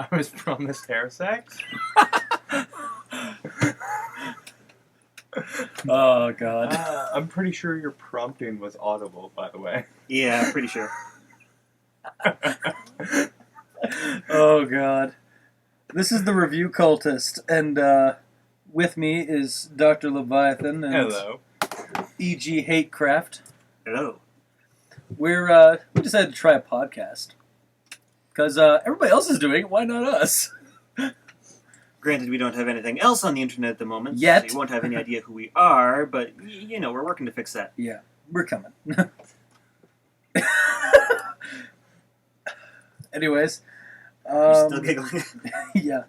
I was promised hair sex? Oh, God. I'm pretty sure your prompting was audible, by the way. Yeah, pretty sure. Oh, God. This is the review cultist, and with me is Dr. Laviathan and Hello. E.G Hatecraft. Hello. We decided to try a podcast because everybody else is doing it. Why not us? Granted, we don't have anything else on the internet at the moment. Yet. So you won't have any idea who we are, but, you know, we're working to fix that. Yeah, we're coming. Anyways. You're still giggling. Yeah.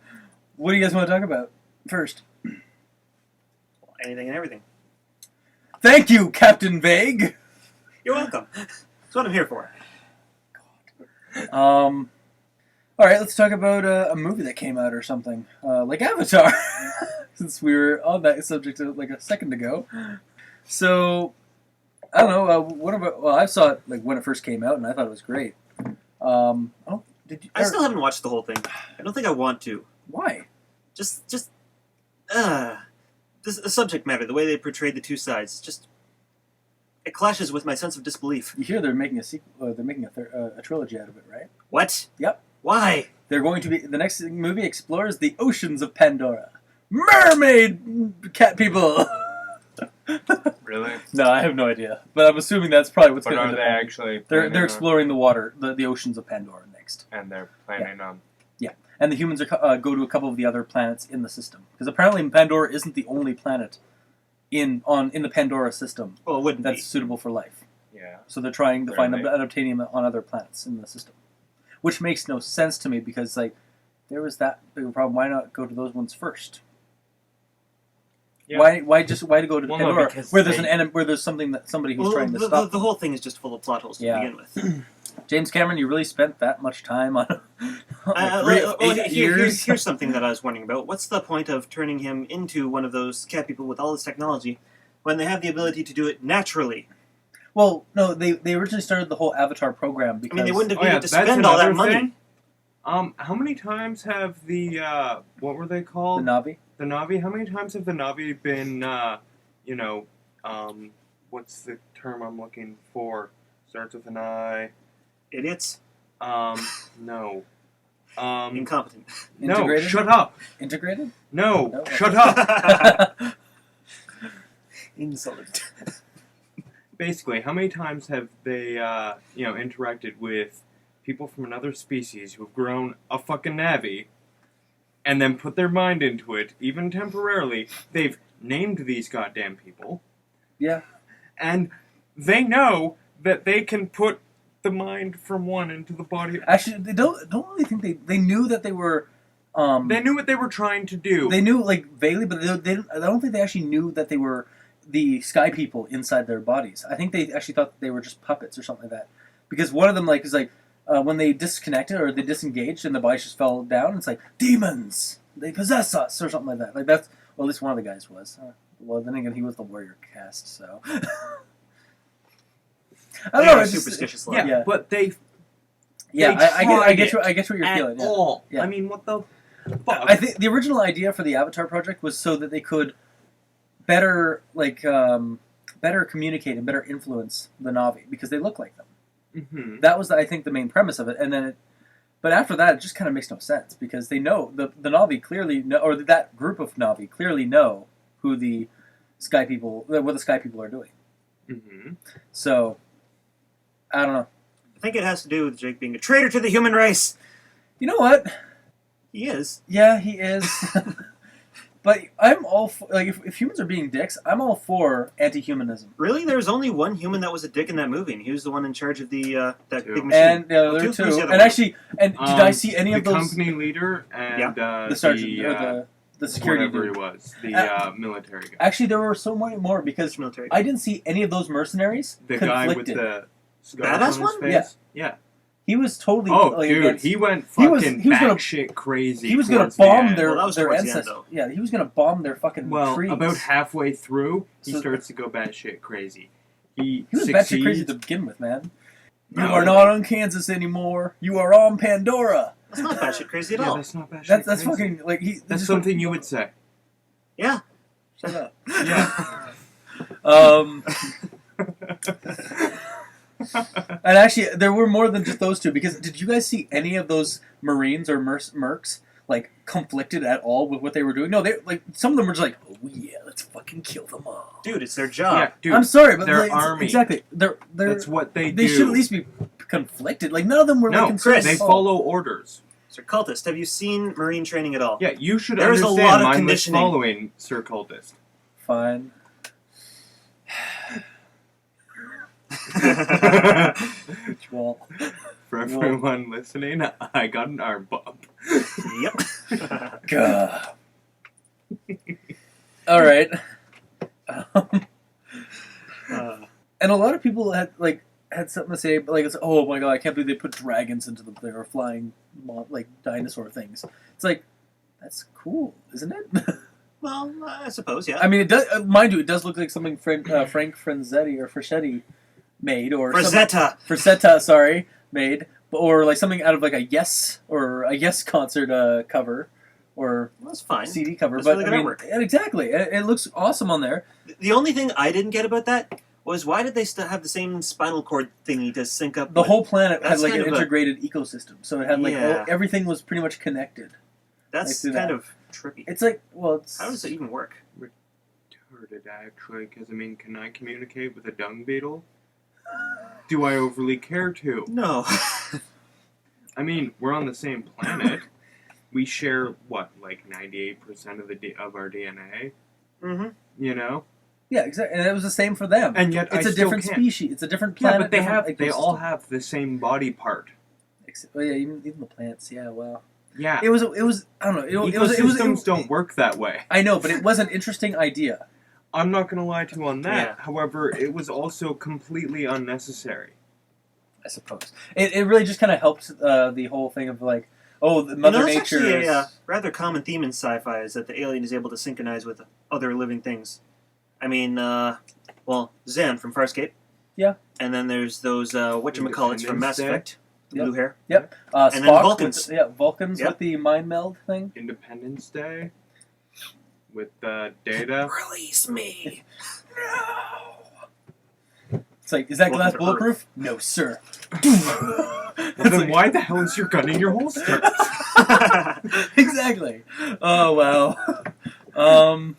What do you guys want to talk about first? Anything and everything. Thank you, Captain Vague. You're welcome. That's what I'm here for. All right, let's talk about a movie that came out or something, like Avatar, since we were on that subject like a second ago. So, I don't know. Well, I saw it like when it first came out, and I thought it was great. I still haven't watched the whole thing. I don't think I want to. Why? The subject matter, the way they portrayed the two sides, it clashes with my sense of disbelief. You hear they're making a sequel? They're making a trilogy out of it, right? What? Yep. Why? They're going to be the next movie explores the oceans of Pandora. Mermaid cat people. Really? No, I have no idea, but I'm assuming that's probably what's But going are to they happen. actually... They're exploring the water, the oceans of Pandora next. And they're planning on... Yeah, and the humans are go to a couple of the other planets in the system because apparently Pandora isn't the only planet in the Pandora system Well, it wouldn't that's be. suitable for life. Yeah. So they're trying to find Really? adaptanium on other planets in the system, which makes no sense to me because like there was that big a problem. Why not go to those ones first? Yeah. Why to go to Well, no, Pandora because where there's they- an enemy, where there's somebody who's trying to stop the whole thing is just full of plot holes to Yeah. begin with. James Cameron, you really spent that much time on Well, 8 years? Here's something that I was wondering about. What's the point of turning him into one of those cat people with all this technology when they have the ability to do it naturally? Well, no, they originally started the whole Avatar program because I mean, they wouldn't have Oh, yeah, needed to that's spend all that another money. thing. How many times have the, what were they the called? Na'vi. The Na'vi? How many times have the Na'vi been, what's the term I'm looking for? Starts with an I. Idiots. No. Incompetent. No, Integrated? shut up! Integrated? No, No. shut up! Insolent. Basically, how many times have they, interacted with people from another species who have grown a fucking Na'vi and then put their mind into it, even temporarily? They've named these goddamn people. Yeah. And they know that they can put the mind from one into the body. Actually, they don't really think they knew that they were. They knew what they were trying to do. They knew like vaguely, but they I don't think they actually knew that they were the sky people inside their bodies. I think they actually thought that they were just puppets or something like that. Because one of them is when they disconnected or they disengaged and the bodies just fell down. It's like demons. They possess us or something like that. Like that's well, at least one of the guys was. Well, then again, he was the warrior cast, so. I don't know. They're It's just, superstitious. yeah, yeah. but they yeah, they I get tried what you're at feeling. Yeah. all. Yeah. I mean, what the fuck? I think the original idea for the Avatar project was so that they could better communicate and better influence the Na'vi because they look like them. Mm-hmm. That was, I think, the main premise of it. And then, but after that, it just kind of makes no sense because they know the Na'vi clearly know, or that group of Na'vi clearly know who the Sky People, what the Sky People are doing. Mm-hmm. So, I don't know. I think it has to do with Jake being a traitor to the human race. You know what? He is. Yeah, he is. But I'm all for, like if humans are being dicks, I'm all for anti-humanism. Really? There was only one human that was a dick in that movie, and he was the one in charge of the that Two. big machine. And there Well, are who's two. the other And one? actually, did I see any of the those? company leader and The sergeant or the security whatever dude. he was, the military guy. Actually, there were so many more because military. I didn't see any of those mercenaries The guy with conflicted. the scars Badass on one? his face. Yeah. He was totally. Oh, like, dude, against- he went he was fucking gonna- batshit crazy. He was going towards to bomb the end. their Well, that was towards the end, ancestors. though. Yeah, he was going to bomb their fucking Well, trees. about halfway through, he So- starts to go batshit crazy. He was batshit succeeds. crazy to begin with, man. You No. are not on Kansas anymore. You are on Pandora. That's not batshit crazy at Yeah, all. that's not batshit That's crazy. fucking like he. That's something you would say. Yeah. Shut up. Yeah. And actually, there were more than just those two. Because did you guys see any of those Marines or mercs like conflicted at all with what they were doing? No, they like some of them were just like, oh yeah, let's fucking kill them all. Dude, it's their job. Yeah, dude. I'm sorry, but their like, army. exactly. They're That's what they do. They should at least be conflicted. Like none of them were No, like concerned. they at all. follow orders. Sir Cultist, have you seen Marine training at all? Yeah, you should There is a understand lot of mindless conditioning. following, Sir Cultist. Fine. Well, For everyone listening, I got an arm bump. Yep. God. All right. And a lot of people had something to say, but like, it's, oh my god, I can't believe they put dragons into them. They were flying like dinosaur things. It's like, that's cool, isn't it? Well, I suppose, yeah. I mean, it does. Mind you, it does look like something Frank Franzetti or Fraschetti made, or Frazetta! sorry, made, or like something out of like a Yes concert cover or That's fine. CD cover. That's But really I good mean, artwork. and exactly, it looks awesome on there. The only thing I didn't get about that was why did they still have the same spinal cord thingy to sync up The with? whole planet had That's like an kind of a- integrated ecosystem, so it had like Yeah. everything was pretty much connected. That's like, kind that. of trippy. It's like, well, it's How does it even work? Retarded, actually, because, I mean, can I communicate with a dung beetle? Do I overly care to? No. I mean, we're on the same planet. We share, what, like 98% of our DNA? Mm-hmm. You know? Yeah, exactly, and it was the same for them. And yet It's I a still different can't. species. It's a different Yeah, planet. but they all have the same body part. Oh yeah, even the plants. Yeah, wow. Yeah. It was. I don't know. Ecosystems don't work that way. I know, but it was an interesting idea. I'm not going to lie to you on that. Yeah. However, it was also completely unnecessary. I suppose it really just kind of helped the whole thing of like, oh, the Mother that's Nature. actually is- a rather common theme in sci-fi is that the alien is able to synchronize with other living things. I mean, Zan from Farscape. Yeah. And then there's those whatchamacallits from Mass Independence Day. Effect. The Yep. blue hair. Yep. And Spock then Vulcans. Vulcans Yep. with the mind meld thing. Independence Day with Data. Release me. It's like, is that glass Welcome to bulletproof? No, sir. Well, then why the hell is your gun in your holster? Exactly. Oh wow.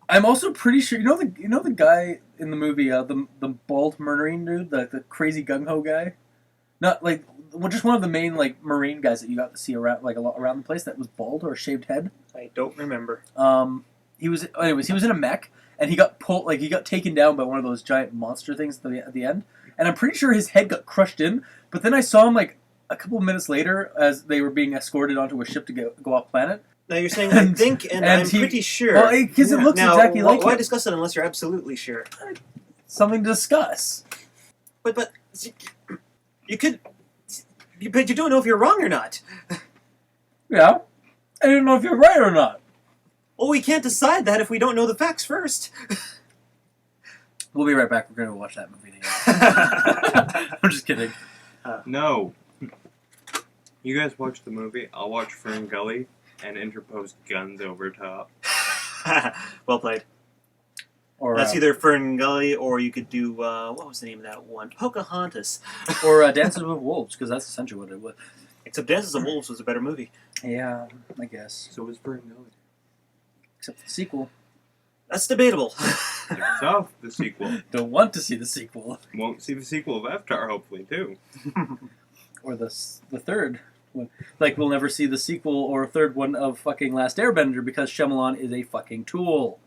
I'm also pretty sure you know the guy in the movie the bald Marine dude, the crazy gung ho guy, not like just one of the main like Marine guys that you got to see around like a lot around the place that was bald or shaved head. I don't remember. He was in a mech and he got taken down by one of those giant monster things at the end, and I'm pretty sure his head got crushed in. But then I saw him like a couple of minutes later as they were being escorted onto a ship to go off planet. Now you're saying I think, and I'm pretty sure. Well, because it looks now, exactly like why him. discuss it unless you're absolutely sure? Something to discuss. But you could. But you don't know if you're wrong or not. Yeah. I don't know if you're right or not. Well, we can't decide that if we don't know the facts first. We'll be right back. We're going to watch that movie together. I'm just kidding. No. You guys watch the movie, I'll watch Fern Gully and interpose guns over top. Well played. Or That's either Fern Gully or you could do, what was the name of that one? Pocahontas. or Dances with Wolves, because that's essentially what it was. Except Dances of Wolves was a better movie. Yeah, I guess. So was Fern Gully. Except the sequel. That's debatable. So, the sequel. Don't want to see the sequel. Won't see the sequel of Avatar, hopefully, too. Or the third one. Like, we'll never see the sequel or third one of fucking Last Airbender because Shyamalan is a fucking tool.